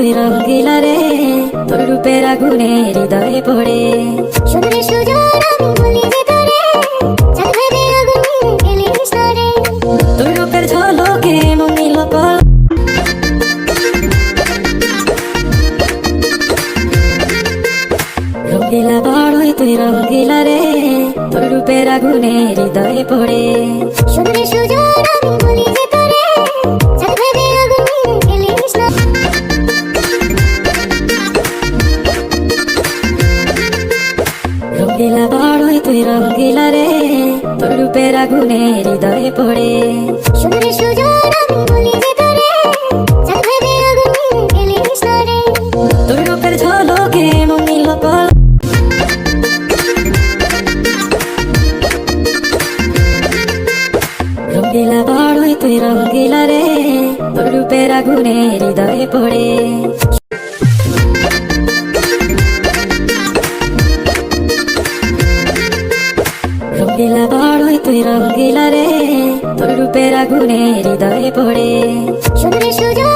তুই রঙ্গিলা রে, তোর রূপের আগুনে হৃদয়ে পড়ে। সুন্দর সুজন আমি বলি যে তোরে, চাঁদ ভেবে আগুন নিয়ে গেলিস না রে। তোর রূপের ঝলকে মন নিল পল, রঙ্গিলা বড়ই তুই রঙ্গিলা রে, তোর রূপের আগুনে হৃদয়ে পড়ে। সুন্দর সুজন আমি বলি যে তোরে, চাঁদ ভেবে আগুন নিয়ে গেলিস না। রঙ্গিলা বড়ই তুই রঙ্গিলা রে, তোর রূপের আগুনে হৃদয়ে পড়ে। সুন্দর সুজন আমি বলি যে তোরে, চাঁদ ভেবে আগুন নিয়ে গেলিস না রে। তোর রূপের ঝলকে মন নিল পল, রঙ্গিলা বড়ই তুই রঙ্গিলা রে, তোর রূপের আগুনে হৃদয়ে পড়ে। রঙ্গিলা বড়ই তুই রঙ্গিলা রে, তোর রূপের আগুনে হৃদয়ে পড়ে। সুন্দর সুজন